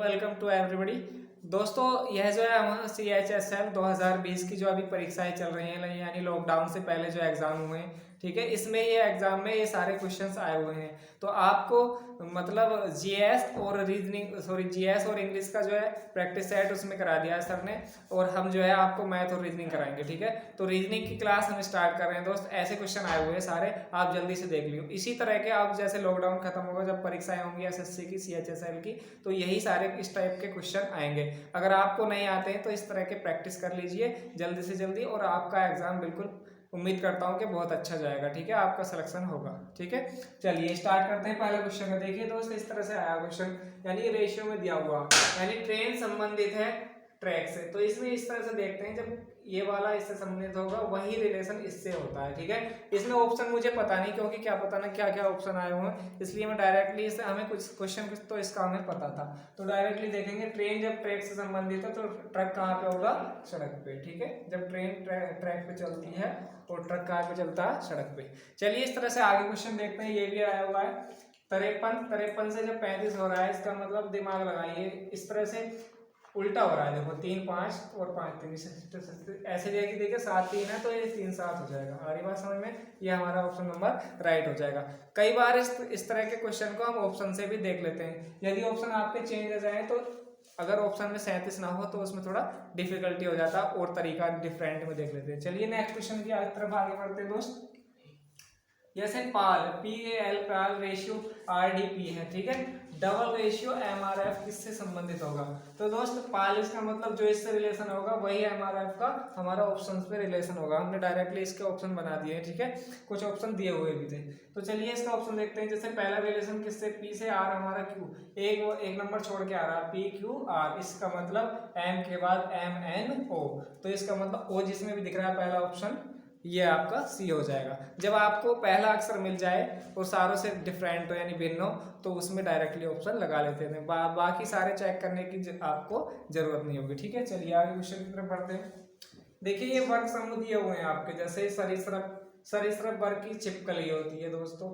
Welcome to everybody. दोस्तों, यह जो है हमारा CHSL 2020 की जो अभी परीक्षाएं चल रही हैं, यानी लॉकडाउन से पहले जो एग्ज़ाम हुए हैं, ठीक है, इसमें ये एग्ज़ाम में ये सारे क्वेश्चंस आए हुए हैं। तो आपको मतलब जीएस और इंग्लिश का जो है प्रैक्टिस सेट उसमें करा दिया है सर ने, और हम जो है आपको मैथ और रीजनिंग कराएंगे। ठीक है, तो रीजनिंग की क्लास हम स्टार्ट कर रहे हैं दोस्त। ऐसे क्वेश्चन आए हुए हैं सारे, आप जल्दी से देख लियो। इसी तरह के आप जैसे लॉकडाउन खत्म होगा, जब परीक्षाएं होंगी SSC की, CHSL की, तो यही सारे इस टाइप के क्वेश्चन आएंगे। अगर आपको नहीं आते हैं तो इस तरह के प्रैक्टिस कर लीजिए जल्दी से जल्दी, और आपका एग्जाम बिल्कुल उम्मीद करता हूँ कि बहुत अच्छा जाएगा। ठीक है, आपका सिलेक्शन होगा। ठीक है, चलिए स्टार्ट करते हैं पहले क्वेश्चन का। देखिए दोस्त, इस तरह से आया क्वेश्चन, यानी रेशियो में दिया हुआ, यानी ट्रेन संबंधित है ट्रैक से। तो इसमें इस तरह से देखते हैं, जब ये वाला इससे संबंधित होगा वही रिलेशन इससे होता है। ठीक है, इसमें ऑप्शन मुझे पता नहीं, क्योंकि क्या पता ना क्या क्या ऑप्शन आए हुए हैं, इसलिए मैं डायरेक्टली इससे, हमें कुछ क्वेश्चन कुछ तो इसका हमें पता था, तो डायरेक्टली देखेंगे। ट्रेन जब ट्रैक से संबंधित है तो ट्रक कहाँ पे होगा? सड़क पे। ठीक है, जब ट्रेन ट्रैक पे चलती है और ट्रक कहाँ पे चलता है? सड़क पे। चलिए इस तरह से आगे क्वेश्चन देखते हैं। ये भी आया हुआ है 53 से जब 35 हो रहा है, इसका मतलब दिमाग लगाइए, इस तरह से उल्टा हो रहा है। देखो 3 5 और 5 3 ऐसे देखिए 7 3 है तो ये 3 7 हो जाएगा। आ रही बात समझ में? ये हमारा ऑप्शन नंबर राइट हो जाएगा। कई बार इस तरह के क्वेश्चन को हम ऑप्शन से भी देख लेते हैं। यदि ऑप्शन आपके चेंज हो जाए, तो अगर ऑप्शन में 37 ना हो तो उसमें थोड़ा डिफिकल्टी हो जाता है, और तरीका डिफरेंट में देख लेते हैं। चलिए नेक्स्ट क्वेश्चन की तरफ आगे बढ़ते हैं दोस्त। जैसे पाल PAL पाल रेशियो RDP है। ठीक है, डबल रेशियो MRF किससे संबंधित होगा? तो दोस्त पाल इसका मतलब जो इससे रिलेशन होगा वही MRF का हमारा ऑप्शन पे रिलेशन होगा। हमने डायरेक्टली इसके ऑप्शन बना दिए हैं। ठीक है, कुछ ऑप्शन दिए हुए भी थे, तो चलिए इसका ऑप्शन देखते हैं। जैसे पहला रिलेशन किससे? P से R, हमारा Q, एक नंबर छोड़ के आ रहा है PQR, इसका मतलब M के बाद MNO, तो इसका मतलब O जिसमें भी दिख रहा है पहला ऑप्शन, ये आपका C हो जाएगा। जब आपको पहला अक्षर मिल जाए और सारों से डिफरेंट हो यानी भिन्न हो, तो उसमें डायरेक्टली ऑप्शन लगा लेते हैं। बाकी सारे चेक करने की आपको जरूरत नहीं होगी। ठीक है, चलिए आगे क्वेश्चन की तरफ बढ़ते हैं। देखिए ये वर्ग समूह दिए हुए हैं आपके, जैसे सरीसृप वर्ग की छिपकली होती है दोस्तों,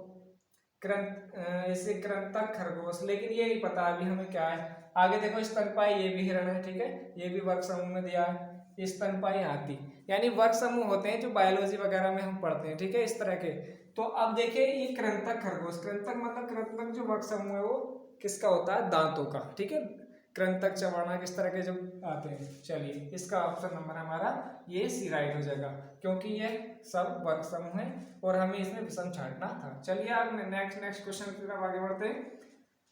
ऐसे कृंतक खरगोश, लेकिन ये नहीं पता अभी हमें क्या है। आगे देखो स्तनपायी, ये भी हिरण है। ठीक है, ये भी वर्ग समूह में दिया है। स्तनपायी हाथी, यानी वर्ग समूह होते हैं जो बायोलॉजी वगैरह में हम पढ़ते हैं। ठीक है, इस तरह के। तो अब देखिए ये कृंतक खरगोश, कृंतक मतलब कृंतक जो वर्ग समूह है वो किसका होता है? दांतों का। ठीक है, कृंतक चवर्ण किस तरह के जो आते हैं। चलिए इसका ऑप्शन नंबर हमारा ये C राइट हो जाएगा, क्योंकि ये सब वर्ग समूह है और हमें इसमें विषम छांटना था। चलिए आप नेक्स्ट क्वेश्चन की तरफ आगे बढ़ते हैं।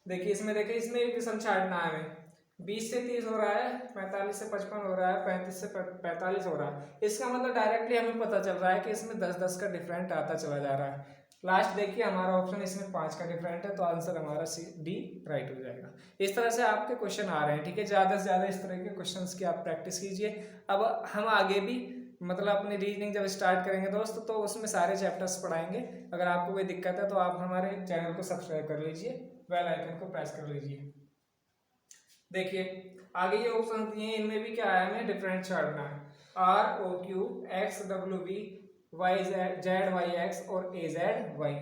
देखिए इसमें एक विषम छांटना है हमें। 20 से 30 हो रहा है, 45 से 55 हो रहा है, 35 से 45 हो रहा है। इसका मतलब डायरेक्टली हमें पता चल रहा है कि इसमें 10-10 का डिफरेंट आता चला जा रहा है। लास्ट देखिए हमारा ऑप्शन इसमें 5 का डिफरेंट है, तो आंसर हमारा D राइट हो जाएगा। इस तरह से आपके क्वेश्चन आ रहे हैं। ठीक है, ज़्यादा से ज़्यादा इस तरह के क्वेश्चंस की आप प्रैक्टिस कीजिए। अब हम आगे भी मतलब अपनी रीजनिंग जब स्टार्ट करेंगे दोस्त, तो उसमें सारे चैप्टर्स पढ़ाएंगे। अगर आपको कोई दिक्कत है तो आप हमारे चैनल को सब्सक्राइब कर लीजिए, बेल आइकन को प्रेस कर लीजिए। देखिए आगे ये ऑप्शन दिए हैं, इनमें भी क्या है? हमें डिफरेंट छांटना है। ROQ XWV ZYX और AZY।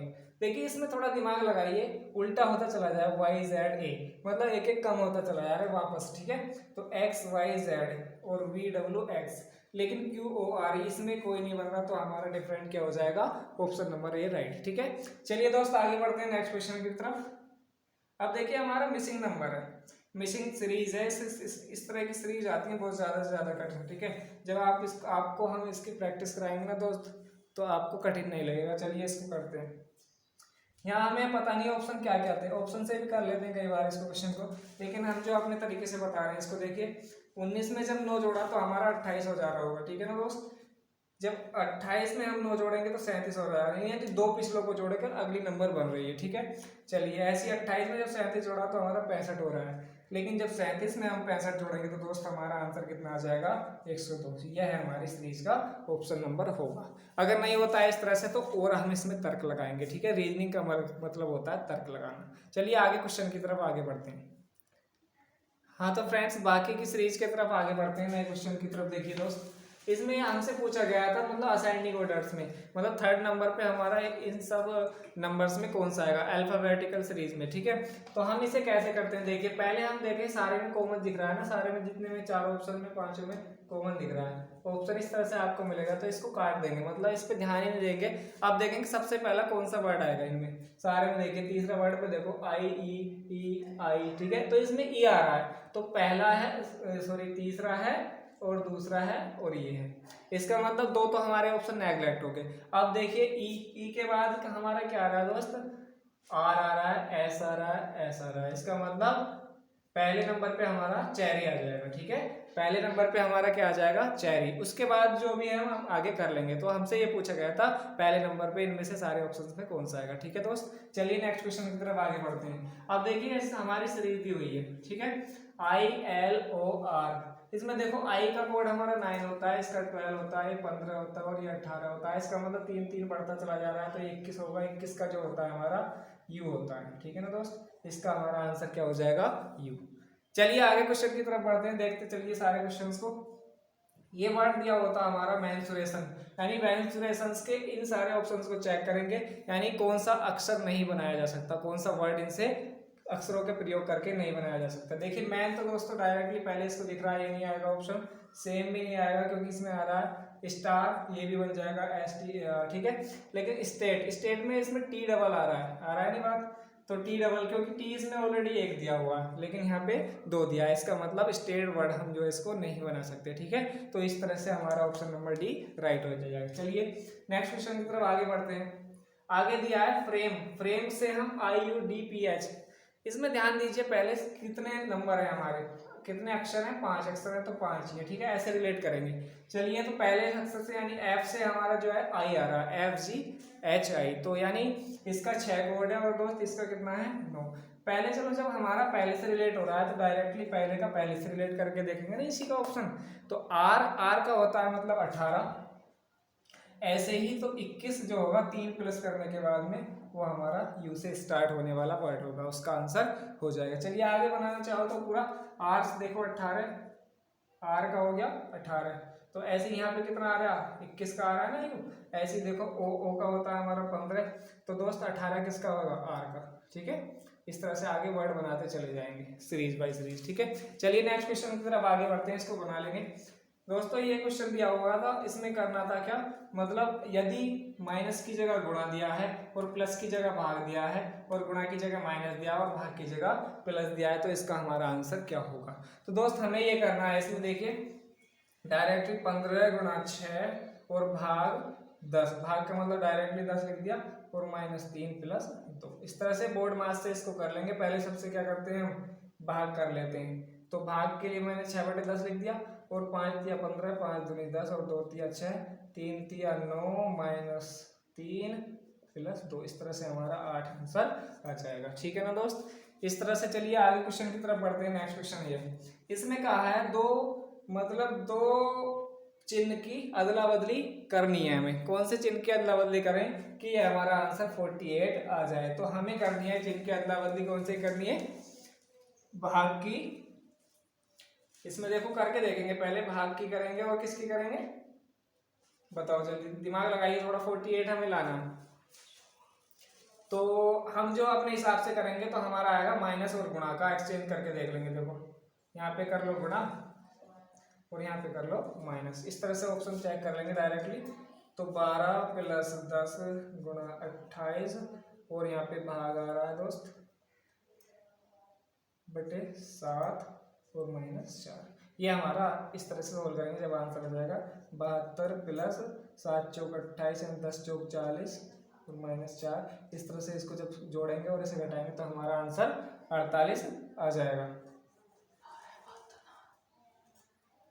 देखिए इसमें थोड़ा दिमाग लगाइए, उल्टा होता चला जाए YZA, मतलब एक एक कम होता चला जा रहा है वापस। ठीक है, तो XYZ और VWX, लेकिन QOR इसमें कोई नहीं बन रहा, तो हमारा डिफरेंट क्या हो जाएगा? Option number A right. ठीक है, चलिए दोस्त आगे बढ़ते हैं नेक्स्ट क्वेश्चन की तरफ। अब देखिए हमारा मिसिंग नंबर है, मिसिंग सीरीज है। इस तरह की सीरीज आती है बहुत ज़्यादा से ज़्यादा कठिन। ठीक है, जब आपको हम इसकी प्रैक्टिस कराएंगे ना दोस्त, तो आपको कठिन नहीं लगेगा। चलिए इसको करते हैं। यहाँ हमें पता नहीं ऑप्शन क्या क्या थे, ऑप्शन से भी कर लेते हैं कई बार इसको क्वेश्चन को, लेकिन हम जो अपने तरीके से बता रहे हैं इसको देखिए। 19 में जब 9 जोड़ा तो हमारा 28 हो जा रहा होगा। ठीक है ना दोस्त, जब 28 में हम 9 जोड़ेंगे तो 37 हो रहा है, यानी 2 पिछलों को जोड़कर अगली नंबर बन रही है। ठीक है, चलिए ऐसे 28 में जब 37 जोड़ा तो हमारा 65 हो रहा है, लेकिन जब 37 में हम 65 जोड़ेंगे तो दोस्त हमारा आंसर कितना आ जाएगा? 102। यह है हमारी सीरीज का ऑप्शन नंबर होगा। अगर नहीं होता है इस तरह से तो और हम इसमें तर्क लगाएंगे। ठीक है, रीजनिंग का मतलब होता है तर्क लगाना। चलिए आगे क्वेश्चन की तरफ आगे बढ़ते हैं। हाँ तो फ्रेंड्स बाकी की सीरीज की तरफ आगे बढ़ते हैं, नए क्वेश्चन की तरफ। देखिए दोस्त, इसमें हमसे पूछा गया था मतलब असेंडिंग ऑर्डर्स में, मतलब थर्ड नंबर पे हमारा इन सब नंबर्स में कौन सा आएगा अल्फाबेटिकल सीरीज में, ठीक है। तो हम इसे कैसे करते हैं, देखिए पहले हम देखें सारे में कॉमन दिख रहा है ना, सारे में जितने में 4 ऑप्शन में 5 में कॉमन दिख रहा है, ऑप्शन इस तरह से आपको मिलेगा, तो इसको काट देंगे, मतलब इस पे ध्यान ही नहीं देंगे। अब देखेंगे सबसे पहला कौन सा वर्ड आएगा इनमें सारे में, देखिए तीसरा वर्ड पे देखो आई ई आई, ठीक है, तो इसमें ई आ रहा है, तो पहला है सॉरी तीसरा है और दूसरा है और ये है, इसका मतलब दो तो हमारे ऑप्शन नेगलेक्ट हो गए। अब देखिए ई के बाद हमारा क्या आ रहा है दोस्त, आर आ रहा है, एस आ रहा है, एस आ रहा है, इसका मतलब पहले नंबर पे हमारा चेरी आ जाएगा, ठीक है, पहले नंबर पे हमारा क्या आ जाएगा चेरी। उसके बाद जो भी है हम आगे कर लेंगे। तो हमसे ये पूछा गया था पहले नंबर पे इनमें से सारे ऑप्शंस में कौन सा आएगा, ठीक है दोस्त। चलिए नेक्स्ट क्वेश्चन की तरफ आगे बढ़ते हैं। अब देखिए हमारी सीरीज दी हुई है, ठीक है, ILOR, इसमें देखो आई का कोड हमारा 9 होता है, इसका 12 होता है, 15 होता है और ये 18 होता है, इसका मतलब 3 3 बढ़ता चला जा रहा है, तो 21 होगा, 21 का जो होता है हमारा यू होता है, ठीक है ना दोस्त, इसका हमारा आंसर क्या हो जाएगा यू। चलिए आगे क्वेश्चन की तरफ बढ़ते हैं, देखते चलिए सारे क्वेश्चंस को। ये वर्ड दिया होता है हमारा मेंसुरेशन, यानी मेंसुरेशंस के इन सारे ऑप्शंस को चेक करेंगे, यानी कौन सा अक्षर नहीं बनाया जा सकता, कौन सा वर्ड इनसे अक्षरों के प्रयोग करके नहीं बनाया जा सकता। देखिए मैन तो दोस्तों डायरेक्टली पहले इसको दिख रहा है, ये नहीं आएगा ऑप्शन, सेम भी नहीं आएगा क्योंकि इसमें आ रहा है स्टार, ये भी बन जाएगा ST, ठीक है। लेकिन स्टेट में इसमें T डबल आ रहा है नहीं बात, तो T डबल क्योंकि T इसमें ऑलरेडी एक दिया हुआ है लेकिन यहाँ पे 2 दिया है, इसका मतलब स्टेट वर्ड हम जो इसको नहीं बना सकते, ठीक है। तो इस तरह से हमारा ऑप्शन नंबर डी राइट हो जाएगा। चलिए नेक्स्ट क्वेश्चन की तरफ आगे बढ़ते हैं। आगे दिया है फ्रेम से हम IUDPH, इसमें ध्यान दीजिए पहले कितने नंबर है हमारे, कितने अक्षर हैं, 5 अक्षर है तो 5 ही है, ठीक है, ऐसे रिलेट करेंगे। चलिए तो पहले अक्षर से यानी F से हमारा जो है I आ रहा है, FGHI, तो यानी इसका 6 कोड है और दोस्त इसका कितना है 9। पहले चलो जब हमारा पहले से रिलेट हो रहा है तो डायरेक्टली पहले का पहले से रिलेट करके देखेंगे ना इसी का ऑप्शन, तो R का होता है मतलब 18, ऐसे ही तो 21 जो होगा 3 प्लस करने के बाद में वो हमारा यू से स्टार्ट होने वाला वर्ड होगा, उसका आंसर हो जाएगा। चलिए आगे बनाना चाहो तो पूरा आर से देखो 18, आर का हो गया 18, तो ऐसे यहाँ पे कितना आ रहा है 21 का आ रहा है ना यू, ऐसे देखो ओ का होता है हमारा 15, तो दोस्त 18 किसका होगा आर का, ठीक है। इस तरह से आगे वर्ड बनाते चले जाएंगे सीरीज बाय सीरीज, ठीक है। चलिए नेक्स्ट क्वेश्चन की तरफ आगे बढ़ते हैं, इसको बना लेंगे। दोस्तों ये क्वेश्चन दिया हुआ था, इसमें करना था क्या, मतलब यदि माइनस की जगह गुणा दिया है और प्लस की जगह भाग दिया है और गुणा की जगह माइनस दिया और भाग की जगह प्लस दिया है तो इसका हमारा आंसर क्या होगा। तो दोस्त हमें ये करना है, इसमें देखिए डायरेक्टली 15 गुणा 6 और भाग 10, भाग का मतलब डायरेक्टली 10 लिख दिया और -3 प्लस 2, इस तरह से बोर्ड मास से इसको कर लेंगे। पहले सबसे क्या करते हैं हम भाग कर लेते हैं, तो भाग के लिए मैंने 6/10 लिख दिया और 5 तिया 15, 5 दूनी 10 और 2 तिया 6, 3 तिया 9 -3 प्लस 2, इस तरह से हमारा 8 आंसर आ जाएगा, ठीक है ना दोस्त। इस तरह से चलिए आगे क्वेश्चन की तरफ बढ़ते हैं। नेक्स्ट क्वेश्चन ये, इसमें कहा है दो चिन्ह की अदला बदली करनी है हमें, कौन से चिन्ह की अदला बदली करें कि हमारा आंसर 48 आ जाए। तो हमें करनी है चिन्ह की अदला बदली, कौन सी करनी है, भाग की, इसमें देखो करके देखेंगे, पहले भाग की करेंगे और किसकी करेंगे बताओ जल्दी, दिमाग लगाइए थोड़ा। 48 हमें लाना, तो हम जो अपने हिसाब से करेंगे तो हमारा आएगा माइनस और गुणा का एक्सचेंज करके देख लेंगे। देखो यहाँ पे कर लो गुणा और यहाँ पे कर लो माइनस, इस तरह से ऑप्शन चेक कर लेंगे डायरेक्टली। तो 12 + 10 गुणा 28 और यहाँ पे भाग आ रहा है दोस्त बटे 7 और -4, ये हमारा इस तरह से सोल्व करेंगे जब आंसर हो जाएगा 72 + 7 चौक 28 और 10 चौक 40 और -4, इस तरह से इसको जब जोड़ेंगे और इसे घटाएंगे तो हमारा आंसर 48 आ जाएगा।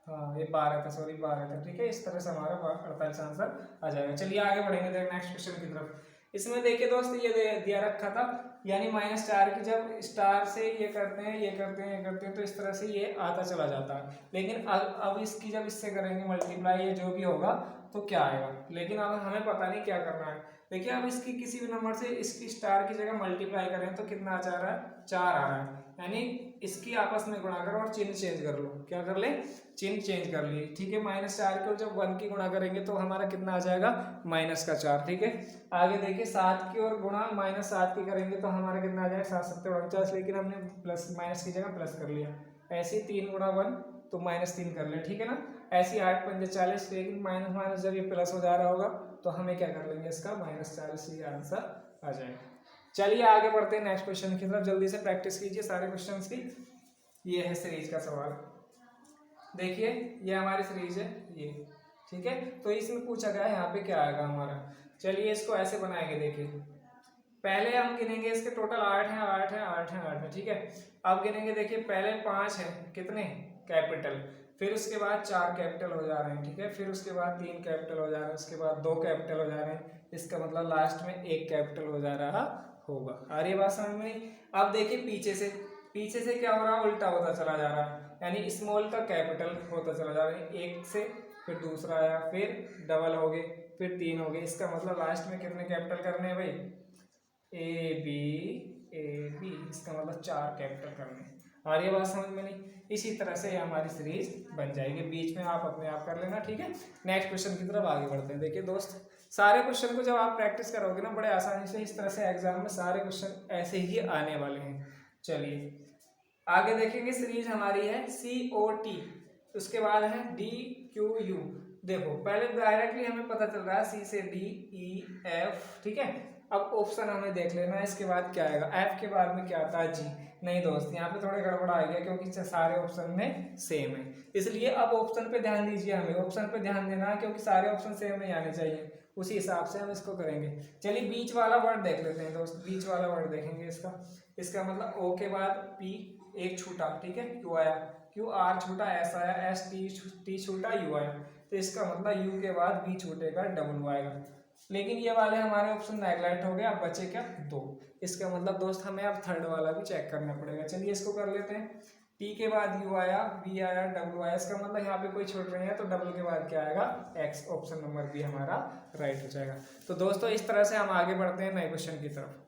हाँ ये 12 था, सॉरी 12 था, ठीक है। इस तरह से हमारा 48 आंसर आ जाएगा। चलिए आगे बढ़ेंगे नेक्स्ट क्वेश्चन की तरफ। इसमें देखिए दोस्त ये दिया रखा था, यानी -4 की जब स्टार से ये करते हैं ये करते हैं ये करते हैं तो इस तरह से ये आता चला जाता है। लेकिन अब इसकी जब इससे करेंगे मल्टीप्लाई ये जो भी होगा तो क्या आएगा, लेकिन अब हमें पता नहीं क्या करना है। देखिए अब इसकी किसी भी नंबर से इसकी स्टार की जगह मल्टीप्लाई करें तो कितना आ जा रहा है 4 आ रहा है, यानी इसकी आपस में गुणा करो और चिन्ह चेंज कर लो। क्या कर ले? चिन्ह चेंज कर लिए, ठीक है। -4 को जब 1 की गुणा करेंगे तो हमारा कितना आ जाएगा? -4, ठीक है। आगे देखिए 7 की और गुणा -7 की करेंगे तो हमारा कितना आ जाएगा? 7 7 49, लेकिन हमने प्लस माइनस की जगह प्लस कर लिया। ऐसे 3 गुणा 1 तो -3 कर ले, ठीक है ना। ऐसे 8 पंजे 40, लेकिन माइनस माइनस जब ये प्लस हो जा रहा होगा तो हमें क्या कर लेंगे? इसका -40 ये आंसर आ जाएगा। चलिए आगे बढ़ते हैं नेक्स्ट क्वेश्चन की तरफ। जल्दी से प्रैक्टिस कीजिए सारे क्वेश्चंस की। ये है सीरीज का सवाल, देखिए ये हमारी सीरीज है ये, ठीक है। तो इसमें पूछा गया है यहाँ पे क्या आएगा हमारा। चलिए इसको ऐसे बनाएंगे, देखिए पहले हम गिनेंगे, इसके टोटल 8 है 8 है 8 है 8 है, ठीक है। अब गिनेंगे, देखिए पहले 5 है कितने कैपिटल, फिर उसके बाद 4 कैपिटल हो जा रहे हैं, ठीक है। फिर उसके बाद 3 कैपिटल हो जा रहे हैं, उसके बाद 2 कैपिटल हो जा रहे हैं, इसका मतलब लास्ट में 1 कैपिटल हो जा रहा होगा। आ रही है बात समझ में? अब देखिए पीछे से क्या हो रहा है? उल्टा होता चला जा रहा है, यानी स्मॉल का कैपिटल होता चला जा रहा है। 1 से फिर दूसरा आया, फिर डबल हो गए, फिर 3 हो गए, इसका मतलब लास्ट में कितने कैपिटल करने हैं भाई? ए बी, इसका मतलब 4 कैपिटल करने हैं। आ रही है बात समझ में? नहीं, इसी तरह से ये हमारी सीरीज बन जाएगी। बीच में आप अपने आप कर लेना, ठीक है। नेक्स्ट क्वेश्चन की तरफ आगे बढ़ते हैं। देखिए दोस्त, सारे क्वेश्चन को जब आप प्रैक्टिस करोगे ना बड़े आसानी से, इस तरह से एग्जाम में सारे क्वेश्चन ऐसे ही आने वाले हैं। चलिए आगे देखेंगे, सीरीज हमारी है COT, उसके बाद है DQU। देखो पहले डायरेक्टली हमें पता चल रहा है C से D E F, ठीक है। अब ऑप्शन हमें देख लेना है, इसके बाद क्या आएगा? F के बाद में क्या आता है? G। नहीं दोस्त, यहाँ पे थोड़ा गड़बड़ आ गया क्योंकि सारे ऑप्शन में सेम है, इसलिए अब ऑप्शन पे ध्यान दीजिए। हमें ऑप्शन पे ध्यान देना है क्योंकि सारे ऑप्शन सेम नहीं आने चाहिए, उसी हिसाब से हम इसको करेंगे। चलिए बीच वाला वर्ड देख लेते हैं दोस्त, बीच वाला वर्ड देखेंगे। इसका मतलब O के बाद P एक छूटा, ठीक है, Q आया, QR छूटा, S आया, T छूटा, U आया, तो इसका मतलब U के बाद B छूटेगा, W आएगा। लेकिन ये वाले हमारे ऑप्शन नेगलेक्ट हो गए, अब बचे क्या? 2। इसका मतलब दोस्त हमें अब थर्ड वाला भी चेक करना पड़ेगा। चलिए इसको कर लेते हैं। T के बाद U आया, B आया, W आया, इसका मतलब यहाँ पे कोई छूट रही है तो W के बाद क्या आएगा? X। ऑप्शन नंबर B हमारा राइट हो जाएगा। तो दोस्तों इस तरह से हम आगे बढ़ते हैं नए क्वेश्चन की तरफ।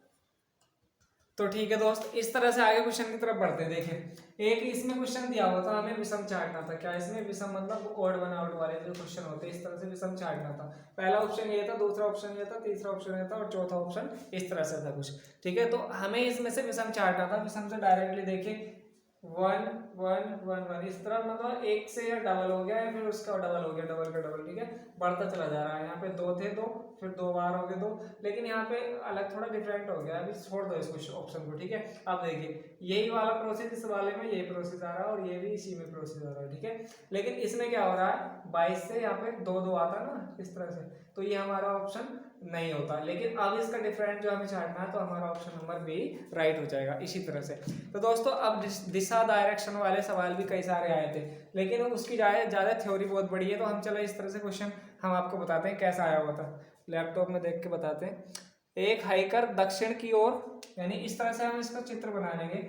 तो ठीक है दोस्त, इस तरह से आगे क्वेश्चन की तरफ बढ़ते हैं। देखिए एक इसमें क्वेश्चन दिया हुआ था, हमें विषम छांटना था। क्या इसमें विषम मतलब ऑड वन आउट वाले जो क्वेश्चन होते हैं, इस तरह से विषम छांटना था। पहला ऑप्शन ये था, दूसरा ऑप्शन ये था, तीसरा ऑप्शन ये था और चौथा ऑप्शन इस तरह से था कुछ, ठीक है। तो हमें इसमें से विषम छांटना था। विषम से डायरेक्टली देखिए 1 1 1 1, इस तरह मतलब एक से या डबल हो गया या फिर उसका डबल हो गया, डबल का डबल, ठीक है, बढ़ता चला जा रहा है। यहाँ पे 2 थे 2, फिर 2 बार हो गए 2, लेकिन यहाँ पे अलग थोड़ा डिफरेंट हो गया। अभी छोड़ दो इस ऑप्शन को, ठीक है। अब देखिए यही वाला प्रोसेस, इस वाले में यही प्रोसेस आ रहा है और ये भी इसी में प्रोसेस आ रहा है, ठीक है। लेकिन इसमें क्या हो रहा है? 22 से यहाँ पे 2 2 आता ना इस तरह से, तो ये हमारा ऑप्शन नहीं होता। लेकिन अब इसका डिफरेंट जो हमें छांटना है तो हमारा ऑप्शन नंबर बी राइट हो जाएगा इसी तरह से। तो दोस्तों अब दिशा डायरेक्शन वाले सवाल भी कई सारे आए थे, लेकिन उसकी ज़्यादा थ्योरी बहुत बड़ी है, तो हम चलो इस तरह से क्वेश्चन हम आपको बताते हैं कैसा आया हुआ था। लैपटॉप में देख के बताते हैं। एक हाइकर दक्षिण की ओर, यानी इस तरह से हम इसका चित्र बना लेंगे,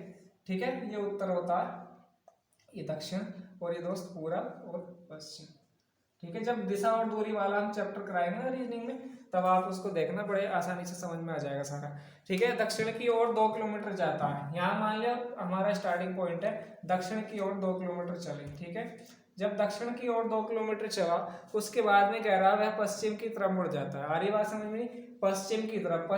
ठीक है। ये उत्तर होता है, ये दक्षिण, और ये दोस्त पूरब और पश्चिम, ठीक है। जब दिशा और दूरी वाला हम चैप्टर कराएंगे ना रीजनिंग में, तब आप उसको देखना, बड़े आसानी से समझ में आ जाएगा सारा, ठीक है। दक्षिण की ओर 2 किलोमीटर जाता है, यहाँ मान लिया हमारा स्टार्टिंग पॉइंट है, दक्षिण की ओर 2 किलोमीटर चले, ठीक है। जब दक्षिण की ओर 2 किलोमीटर चला, उसके बाद में कह रहा है वह पश्चिम की तरफ मुड़ जाता है। आ रही बात समझ में? पश्चिम की तरफ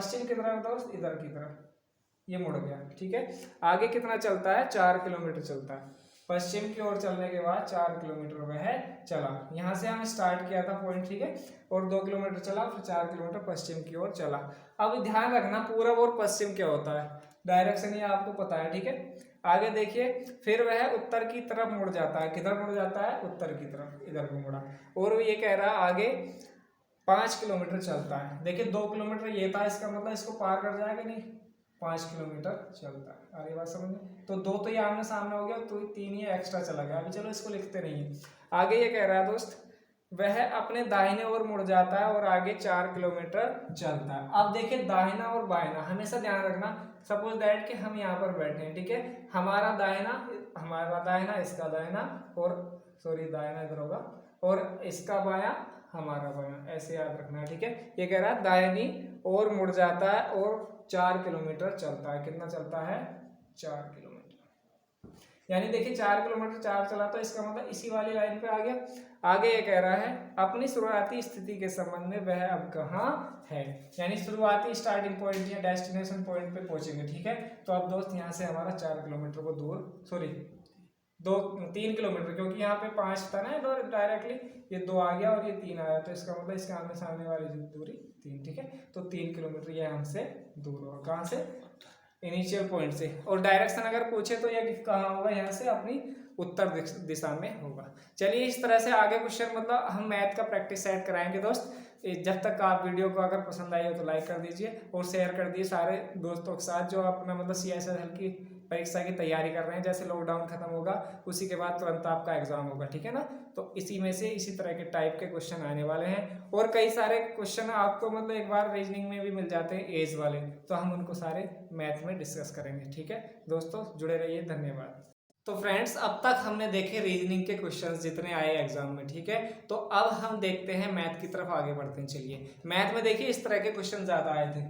दोस्त, इधर की तरफ ये मुड़ गया, ठीक है। आगे कितना चलता है? 4 किलोमीटर चलता है। पश्चिम की ओर चलने के बाद 4 किलोमीटर वह चला। यहाँ से हम स्टार्ट किया था पॉइंट, ठीक है, और 2 किलोमीटर चला, फिर 4 किलोमीटर पश्चिम की ओर चला। अब ध्यान रखना पूरब और पश्चिम क्या होता है, डायरेक्शन ये आपको पता है, ठीक है। आगे देखिए, फिर वह उत्तर की तरफ मुड़ जाता है। किधर मुड़ जाता है? उत्तर की तरफ, इधर को मुड़ा। और ये कह रहा है आगे 5 किलोमीटर चलता है। देखिए 2 किलोमीटर ये था, इसका मतलब इसको पार कर जाएगा नहीं, 5 किलोमीटर चलता है। अरे बात समझ में? तो 2 तो ये आमने सामने हो गया, तो 3 ये एक्स्ट्रा चला गया। अभी चलो इसको लिखते नहीं है। आगे ये कह रहा है दोस्त, वह अपने दाहिने ओर मुड़ जाता है और आगे 4 किलोमीटर चलता है। अब देखिए दाहिना और बायना हमेशा ध्यान रखना। सपोज दैट कि हम यहाँ पर बैठे हैं, ठीक है, हमारा दाहिना इसका दाहिना, और सॉरी दाहिना इधर होगा, और इसका बाया हमारा बाया, ऐसे याद रखना है, ठीक है। ये कह रहा है दाहिनी ओर मुड़ जाता है और 4 किलोमीटर चलता है। कितना चलता है? 4 किलोमीटर, यानी देखिए 4 किलोमीटर 4 चला तो इसका मतलब इसी वाली लाइन पे आ गया। आगे ये कह रहा है अपनी शुरुआती स्थिति के संबंध में वह अब कहाँ है, यानी शुरुआती स्टार्टिंग पॉइंट या डेस्टिनेशन पॉइंट पे पहुंचेंगे। ठीक है, तो अब दोस्त यहाँ से हमारा 4 किलोमीटर को दूर, सॉरी 3 किलोमीटर, क्योंकि यहाँ पे 5 था ना तो डायरेक्टली ये 2 आ गया और ये 3 आया, तो इसका मतलब इसके आमने सामने वाली दूरी 3। ठीक है, तो 3 किलोमीटर ये हमसे दूर होगा, कहाँ से, इनिशियल पॉइंट से। और डायरेक्शन अगर पूछे तो ये कहाँ होगा, यहाँ से अपनी उत्तर दिशा में होगा। चलिए इस तरह से आगे क्वेश्चन मतलब हम मैथ का प्रैक्टिस सेट कराएंगे दोस्त। जब तक आप वीडियो को अगर पसंद आई हो तो लाइक कर दीजिए और शेयर कर दीजिए सारे दोस्तों के साथ जो अपना मतलब CSSL की परीक्षा की तैयारी कर रहे हैं। जैसे लॉकडाउन खत्म होगा उसी के बाद तुरंत आपका एग्जाम होगा। ठीक है ना, तो इसी में से इसी तरह के टाइप के क्वेश्चन आने वाले हैं और कई सारे क्वेश्चन आपको मतलब एक बार रीजनिंग में भी मिल जाते हैं एज वाले, तो हम उनको सारे मैथ में डिस्कस करेंगे। ठीक है दोस्तों, जुड़े रहिए, धन्यवाद। तो फ्रेंड्स अब तक हमने देखे रीजनिंग के क्वेश्चंस जितने आए एग्जाम में। ठीक है, तो अब हम देखते हैं मैथ की तरफ आगे बढ़ते हैं। चलिए मैथ में देखिए इस तरह के क्वेश्चन ज्यादा आए थे,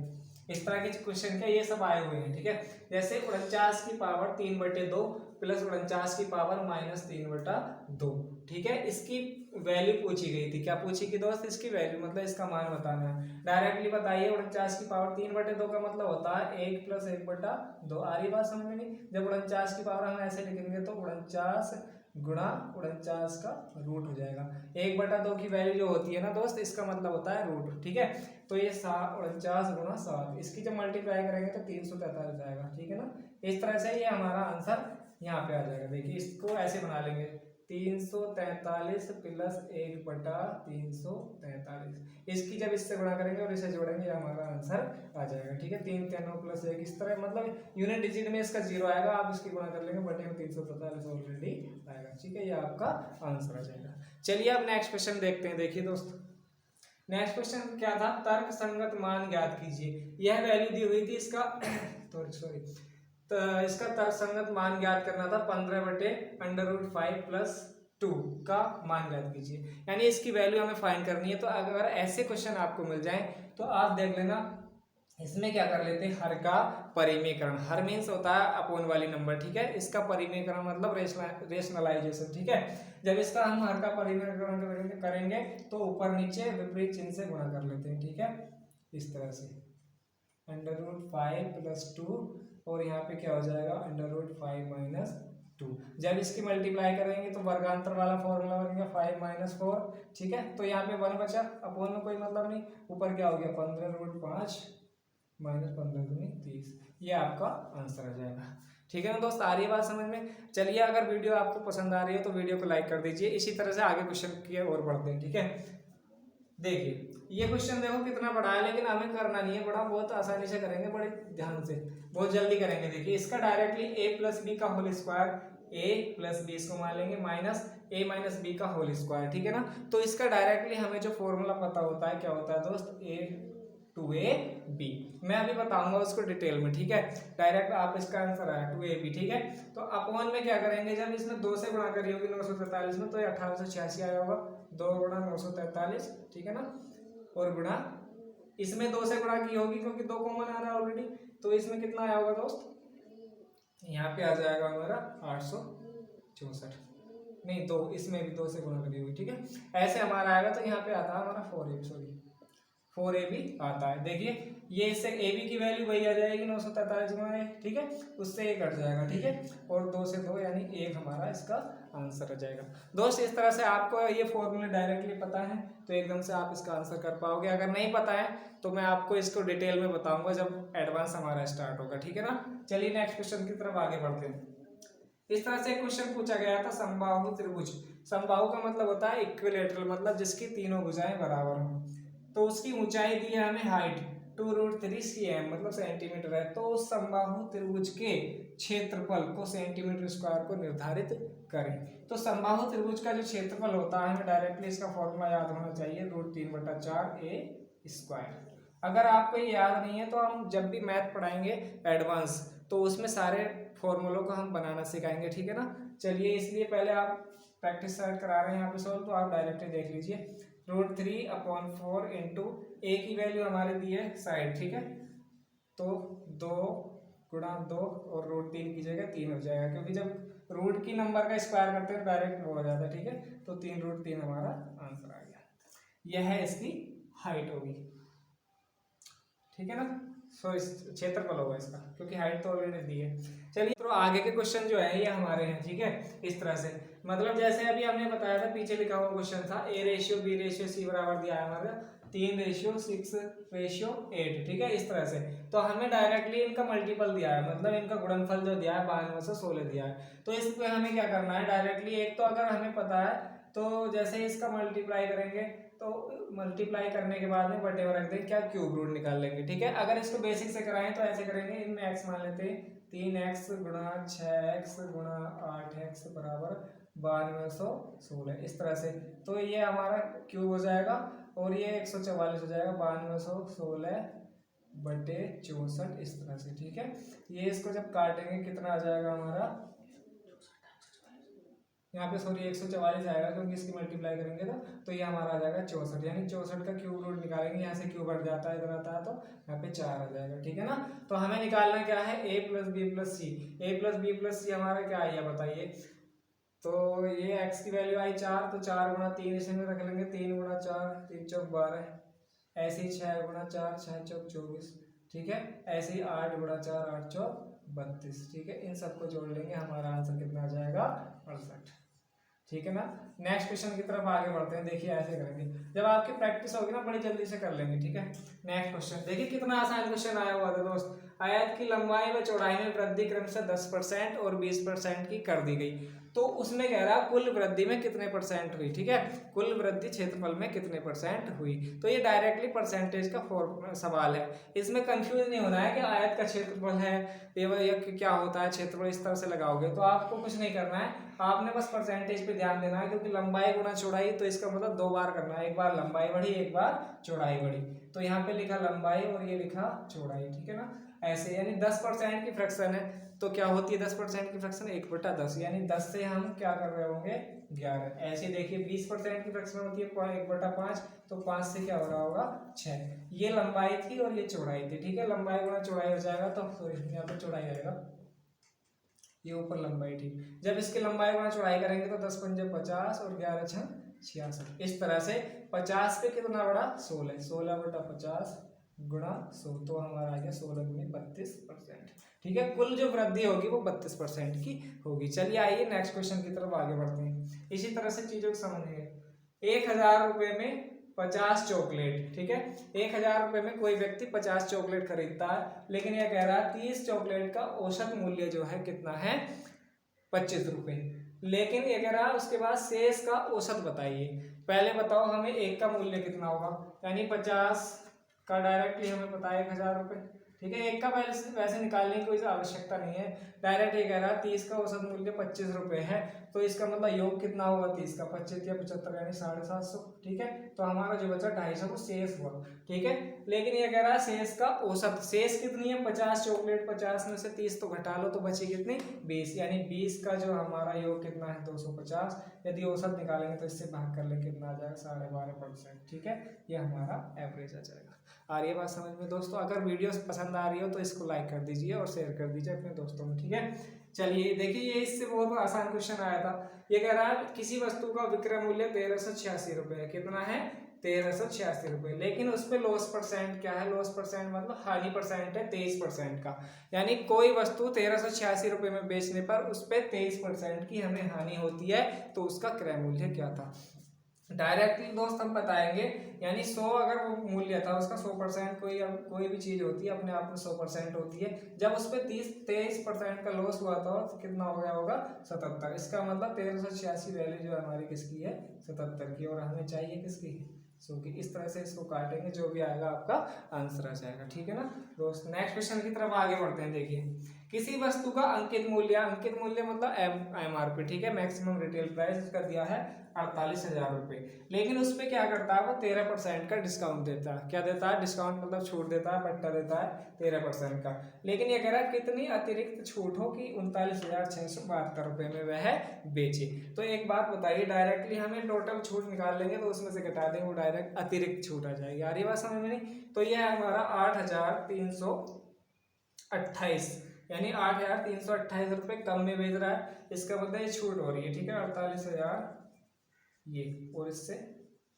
इस तरह के क्वेश्चन के ये सब आए हुए हैं। ठीक है, जैसे 49 की पावर 3/2 प्लस 49 की पावर -3/2। ठीक है, इसकी वैल्यू पूछी गई थी। क्या पूछी की दोस्त, इसकी वैल्यू मतलब इसका मान बताना है। डायरेक्टली बताइए 49 की पावर 3/2 का मतलब होता है 1 + 1/2। आ रही बात समझ में नहीं, जब 49 की पावर हम ऐसे लिखेंगे तो 49 गुणा 49 का रूट हो जाएगा। 1/2 की वैल्यू जो होती है ना दोस्त, इसका मतलब होता है रूट। ठीक है, तो ये 49 गुणा 7, इसकी जब मल्टीप्लाई करेंगे तो 343 आएगा। ठीक है ना, इस तरह से ये हमारा आंसर यहाँ पे आ जाएगा। देखिए इसको ऐसे बना लेंगे 343 प्लस 1/343, इसकी जब इससे गुणा करेंगे और इसे जोड़ेंगे हमारा आंसर आ जाएगा। ठीक है, 3 × 9 + 1, इस तरह मतलब यूनिट डिजिट में इसका 0 आएगा, आप इसकी गुणा कर लेंगे बटे में 343 ऑलरेडी आएगा। ठीक है, ये आपका आंसर आ जाएगा। चलिए अब नेक्स्ट क्वेश्चन देखते हैं। देखिए दोस्त नेक्स्ट क्वेश्चन क्या था, तर्क संगत मान ज्ञात कीजिए। यह वैल्यू दी हुई थी इसका सॉरी तो इसका तर्क संगत मान ज्ञात करना था 15/√5 + 2 का मान ज्ञात कीजिए, यानी इसकी वैल्यू हमें फाइंड करनी है। तो अगर ऐसे क्वेश्चन आपको मिल जाए तो आप देख लेना, इसमें क्या कर लेते हैं, हर का परिमेयकरण। हर मीन्स होता है अपोन वाली नंबर। ठीक है, इसका परिमेयकरण मतलब रेशनलाइजेशन। ठीक है, जब इसका हम हर का परिमेयकरण करेंगे तो ऊपर नीचे विपरीत चिन्ह से गुणा कर लेते हैं। ठीक है, इस तरह से √5 + 2 और यहाँ पे क्या हो जाएगा √5 - 2। जब इसकी मल्टीप्लाई करेंगे तो वर्गांतर वाला फॉर्मूला बनेगा 5 - 4। ठीक है, तो यहाँ पे 1 बचा, अपोन में कोई मतलब नहीं, ऊपर क्या हो गया 15√5 - 15 दूनी 30, ये आपका आंसर आ जाएगा। ठीक है ना दोस्त, आ रही है बात समझ में। चलिए अगर वीडियो आपको पसंद आ रही है तो वीडियो को लाइक कर दीजिए। इसी तरह से आगे क्वेश्चन की ओर बढ़ते हैं। ठीक है, देखिए ये क्वेश्चन देखो कितना बड़ा है, लेकिन हमें करना नहीं है बड़ा, बहुत आसानी से करेंगे, बड़े ध्यान से, बहुत जल्दी करेंगे। देखिए इसका डायरेक्टली a + b का होल स्क्वायर, a + b इसको मान लेंगे माइनस a - b का होल स्क्वायर। ठीक है ना, तो इसका डायरेक्टली हमें जो फॉर्मूला पता होता है क्या होता है दोस्त, a2ab। मैं अभी बताऊंगा उसको डिटेल में। ठीक है, डायरेक्ट आप इसका आंसर आया 2ab। ठीक है, तो अपॉन में क्या करेंगे, जब इसमें 2 से गुणा करी होगी 943 में तो ये 1886 आया होगा, 2 × 943। ठीक है ना, और गुणा इसमें 2 से गुणा की होगी क्योंकि 2 कॉमन आ रहा है ऑलरेडी, तो इसमें कितना आया होगा दोस्त, यहाँ पे आ जाएगा हमारा 864, नहीं 2, इसमें भी 2 से गुणा करी हुई। ठीक है, ऐसे हमारा आएगा, तो यहाँ पे आता है हमारा 4ab आता है। देखिए ये इससे ab की वैल्यू वही आ जाएगी 943 गुणा 1। ठीक है, उससे ये कट जाएगा। ठीक है, और 2 से 2 यानी 1 हमारा इसका आंसर आ जाएगा। दोस्त इस तरह से आपको ये फॉर्मूला डायरेक्टली पता है तो एकदम से आप इसका आंसर कर पाओगे। अगर नहीं पता है तो मैं आपको इसको डिटेल में बताऊंगा जब एडवांस हमारा स्टार्ट होगा। ठीक है ना, चलिए नेक्स्ट क्वेश्चन की तरफ आगे बढ़ते हैं। इस तरह से क्वेश्चन पूछा गया था, समबाहु त्रिभुज। समबाहु का मतलब होता है इक्विलेटरल, मतलब जिसकी तीनों भुजाएं बराबर हों। तो उसकी ऊंचाई दी है हमें हाइट 2√3 cm मतलब सेंटीमीटर है। तो उस समबाहु त्रिभुज के क्षेत्रफल को सेंटीमीटर स्क्वायर को निर्धारित करें। तो समबाहु त्रिभुज का जो क्षेत्रफल होता है हमें डायरेक्टली इसका फॉर्मूला याद होना चाहिए, √3/4a²। अगर आपको ये याद नहीं है तो हम जब भी मैथ पढ़ाएंगे एडवांस तो उसमें सारे फॉर्मूलों को हम बनाना सिखाएंगे। ठीक है ना, चलिए इसलिए पहले आप प्रैक्टिस स्टार्ट करा रहे हैं यहाँ पे सॉल्व, तो आप डायरेक्टली देख लीजिए। √3/4 इंटू ए की वैल्यू हमारे दी है साइड। ठीक है, तो 2 × 2 और √3 की जगह 3 हो जाएगा, क्योंकि जब रूट की नंबर का स्क्वायर करते हैं डायरेक्ट वो हो जाता है, ठीक है। तो 3√3 हमारा आंसर आ गया। यह है इसकी हाइट होगी, ठीक है ना। सो इस क्षेत्रफल होगा इसका, क्योंकि हाइट तो ऑलरेडी दी है। चलिए तो आगे के क्वेश्चन जो है ये हमारे हैं, ठीक है। इस तरह से मतलब जैसे अभी हमने बताया था, पीछे लिखा हुआ क्वेश्चन था A/B/C बराबर दिया है हमारा 3:6:8, ठीक है। इस तरह से तो हमें डायरेक्टली इनका मल्टीपल दिया है, मतलब इनका गुणनफल जो दिया है 92/16 दिया है। तो इस पे हमें क्या करना है डायरेक्टली, एक तो अगर हमें पता है तो जैसे इसका मल्टीप्लाई करेंगे, तो मल्टीप्लाई करने के बाद में बटे में रख देंगे, क्या क्यूब रूट निकाल लेंगे, ठीक है। अगर इसको बेसिक से कराएं तो ऐसे करेंगे, इनमें x मान लेते हैं 3x गुणा 6x गुणा 8x बराबर 9216, इस तरह से। तो ये हमारा क्यूब हो जाएगा और ये 144 हो जाएगा, 9216 बटे 64, इस तरह से, ठीक है। ये इसको जब काटेंगे कितना आ जाएगा हमारा, यहाँ पे सॉरी 144 आएगा क्योंकि इसकी मल्टीप्लाई करेंगे तो ये हमारा आ जाएगा 64, यानी 64 का क्यूब रूट निकालेंगे, यहाँ से क्यूब हट जाता है, इधर आता है तो यहाँ पे 4 आ जाएगा, ठीक है ना। तो हमें निकालना क्या है, a + b + c। a + b + c हमारा क्या है बताइए। तो ये x की वैल्यू आई 4, तो 4 × 3 इसमें रख लेंगे, 3 × 4 3 × 12, ऐसे ही 6 × 4 6 × 24, ठीक है। ऐसे ही 8 × 4 8 × 32, ठीक है। इन सबको जोड़ लेंगे, हमारा आंसर कितना आ जाएगा 68, ठीक है ना। नेक्स्ट क्वेश्चन की तरफ आगे बढ़ते हैं। देखिए ऐसे करेंगे, जब आपकी प्रैक्टिस होगी ना बड़ी जल्दी से कर लेंगे, ठीक है। नेक्स्ट क्वेश्चन देखिए कितना आसान क्वेश्चन आया हुआ था दोस्त। आयत की लंबाई व चौड़ाई में वृद्धि क्रमशः 10% और 20% की कर दी गई, तो उसमें कह रहा कुल वृद्धि में कितने % हुई, ठीक है। कुल वृद्धि क्षेत्रफल में कितने % हुई, तो ये डायरेक्टली परसेंटेज का सवाल है। इसमें कंफ्यूज नहीं होना है कि आयत का क्षेत्रफल है ये क्या होता है क्षेत्रफल, इस तरह से लगाओगे तो आपको कुछ नहीं करना है, आपने बस परसेंटेज पे ध्यान देना है, क्योंकि लंबाई गुना चौड़ाई, तो इसका मतलब 2 बार करना है, एक बार लंबाई बढ़ी एक बार चौड़ाई बढ़ी। तो यहाँ पे लिखा लंबाई और ये लिखा चौड़ाई, ठीक है ना। ऐसे यानी 10% की फ्रैक्शन है, तो क्या होती है 10% की फ्रैक्शन 1/10, यानी 10 से हम क्या कर रहे होंगे 11। ऐसे देखिए 20% की फ्रैक्शन होती है 1/5, तो 5 से क्या हो रहा होगा 6। ये लंबाई थी और ये चौड़ाई थी, ठीक है। लंबाई गुना चौड़ाई हो जाएगा, तो सॉरी यहाँ पर चौड़ाई आएगा, ये ऊपर लंबाई थी। जब इसकी लंबाई गुना चौड़ाई करेंगे तो 10 × 5 = 50 और 11 × 6 = 66, इस तरह से 50 पे कितना बड़ा 16, 16/50 गुणा 100, तो हमारा आ गया 16 × 32%, ठीक है। कुल जो वृद्धि होगी वो 32% की होगी। चलिए आइए नेक्स्ट क्वेश्चन की तरफ आगे बढ़ते हैं। इसी तरह से चीजों को समझेंगे। 1000 रुपये में 50 चॉकलेट, ठीक है। 1000 रुपये में कोई व्यक्ति 50 चॉकलेट खरीदता है, लेकिन यह कह रहा है 30 चॉकलेट का औसत मूल्य जो है कितना है 25 रुपये, लेकिन ये कह रहा है उसके बाद शेष का औसत बताइए। पहले बताओ हमें एक का मूल्य कितना होगा, यानी 50 का डायरेक्टली हमें पता है 1000 रुपये, ठीक है। एक का वैसे निकालने की कोई आवश्यकता नहीं है, डायरेक्ट ये कह रहा है 30 का औसत मूल्य 25 रुपये है, तो इसका मतलब योग कितना होगा 30 का 25 या 75 यानी 750, ठीक है। तो हमारा जो बचा 250 वो शेष हुआ, ठीक है। लेकिन ये कह रहा है शेष का औसत, शेष कितनी है 50 चॉकलेट, 50 में से 30 तो घटा लो तो बची कितनी 20, यानी 20 का जो हमारा योग कितना है 250। यदि औसत निकालेंगे तो इससे भाग कर लेंगे कितना आ जाएगा 12.5%, ठीक है। ये हमारा एवरेज आ जाएगा। आ रही है बात समझ में दोस्तों। अगर वीडियो पसंद आ रही हो तो इसको लाइक कर दीजिए और शेयर कर दीजिए अपने दोस्तों में, ठीक है। चलिए देखिए ये इससे बहुत आसान क्वेश्चन आया था। ये कह रहा है किसी वस्तु का विक्रय मूल्य 1386 रुपये है, कितना है 1386 रुपये, लेकिन उस पर लॉस परसेंट क्या है, लॉस परसेंट मतलब हानि परसेंट है 23% का, यानी कोई वस्तु 1386 रुपये में बेचने पर उस पर 23% की हमें हानि होती है, तो उसका क्रय मूल्य क्या था। डायरेक्टली दोस्त हम बताएंगे, यानी 100 अगर वो मूल्य था उसका 100%, कोई भी चीज होती है अपने आप में 100% होती है, जब उस पर 23% का लॉस हुआ था तो कितना हो गया होगा 77। इसका मतलब 1386 वैल्यू जो हमारी किसकी है 77 की, और हमें चाहिए किसकी 100 की। इस तरह से इसको काटेंगे, जो भी आएगा आपका आंसर आ जाएगा, ठीक है ना दोस्त। नेक्स्ट क्वेश्चन की तरफ आगे बढ़ते हैं। देखिए किसी वस्तु का अंकित मूल्य मतलब MRP, ठीक है, मैक्सिमम रिटेल प्राइस, इसका दिया है 48,000 रुपये, लेकिन उस पर क्या करता है वो 13% का डिस्काउंट देता है। क्या देता है डिस्काउंट मतलब छूट देता है, पट्टा देता है 13% का, लेकिन ये कह रहा है कितनी अतिरिक्त छूट हो कि 39,672 रुपये में वह बेचे। तो एक बात बताइए, डायरेक्टली हमें टोटल छूट निकाल लेंगे तो उसमें से घटा देंगे, वो डायरेक्ट अतिरिक्त छूट आ जाएगी। आ रही बात समझ में नहीं, तो यह है हमारा 8,328, यानी 8,328 रुपये कम में भेज रहा है, इसका मतलब ये छूट हो रही है, ठीक है। 48,000 ये, और इससे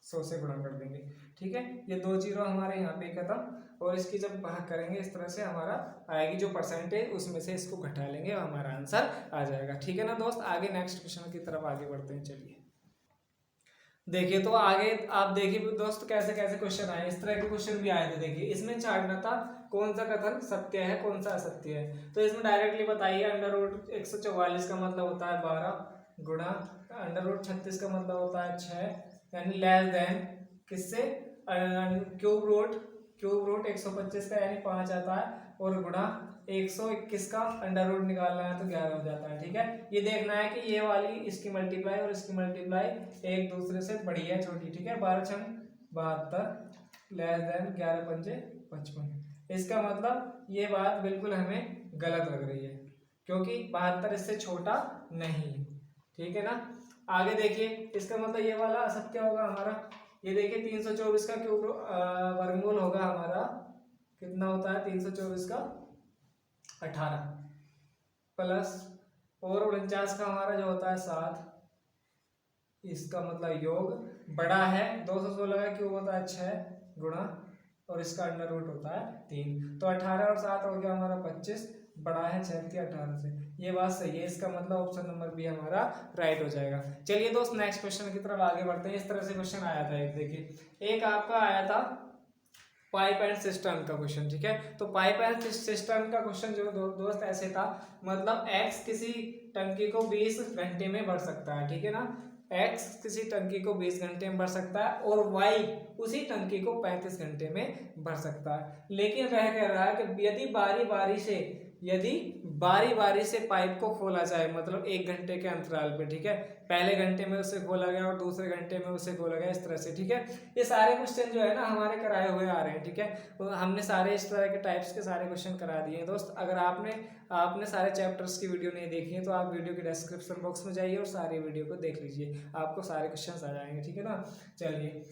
100 से गुणा कर देंगे, ठीक है। ये 2 जीरो हमारे यहाँ पे खत्म, और इसकी जब भाग करेंगे इस तरह से हमारा आएगी जो परसेंटेज, उसमें से इसको घटा लेंगे और हमारा आंसर आ जाएगा, ठीक है ना दोस्त। आगे नेक्स्ट क्वेश्चन की तरफ आगे बढ़ते हैं, चलिए देखिए। तो आगे आप देखिए दोस्त कैसे कैसे क्वेश्चन आए, इस तरह के क्वेश्चन भी आए थे। देखिए इसमें छांटना था कौन सा कथन सत्य है कौन सा असत्य है। तो इसमें डायरेक्टली बताइए, अंडर रूट 144 का मतलब होता है 12 गुणा अंडर रूट 36 का मतलब होता है 6, यानी लेस देन किससे, क्यूब रूट 125 का यानी 5 आता है, और गुणा 121 का अंडर रूट निकालना है तो 11 हो जाता है, ठीक है। ये देखना है कि ये वाली इसकी मल्टीप्लाई और इसकी मल्टीप्लाई एक दूसरे से बड़ी है छोटी, ठीक है। 12 छंग 72 लेस देन 11 पंजे 55। इसका मतलब ये बात बिल्कुल हमें गलत लग रही है, क्योंकि 72 इससे छोटा नहीं, ठीक है ना। आगे देखिए, इसका मतलब ये वाला असत्य होगा हमारा। ये देखिए 324 का क्यूब वर्गमूल होगा हमारा, कितना होता है 324 का 18 प्लस, और 49 का हमारा जो होता है 7, इसका मतलब योग बड़ा है 216 का क्यूब होता है 6 गुणा, और इसका अंडर रूट होता है 3, तो 18 और 7 हो गया हमारा 25, बड़ा है 6 की 18 से। ये बात सही है, इसका मतलब ऑप्शन नंबर बी हमारा राइट हो जाएगा। चलिए दोस्त नेक्स्ट क्वेश्चन की तरफ आगे बढ़ते हैं। इस तरह से क्वेश्चन आया था एक, देखिए एक आपका आया था पाइप एंड सिस्टम का क्वेश्चन, ठीक है। तो पाइप एंड सिस्टम का क्वेश्चन जो दोस्त ऐसे था, मतलब एक्स किसी टंकी को 20 घंटे में भर सकता है, ठीक है ना। एक्स किसी टंकी को 20 घंटे में भर सकता है, और वाई उसी टंकी को 35 घंटे में भर सकता है। लेकिन वह कह रहा है कि यदि बारी बारी से पाइप को खोला जाए, मतलब 1 घंटे के अंतराल पे, ठीक है। पहले घंटे में उसे खोला गया और दूसरे घंटे में उसे खोला गया, इस तरह से, ठीक है। ये सारे क्वेश्चन जो है ना हमारे कराए हुए आ रहे हैं, ठीक है। तो हमने सारे इस तरह के टाइप्स के सारे क्वेश्चन करा दिए हैं दोस्त। अगर आपने सारे चैप्टर्स की वीडियो नहीं देखी है तो आप वीडियो के डिस्क्रिप्शन बॉक्स में जाइए और सारी वीडियो को देख लीजिए, आपको सारे क्वेश्चन आ जाएंगे, ठीक है ना। चलिए,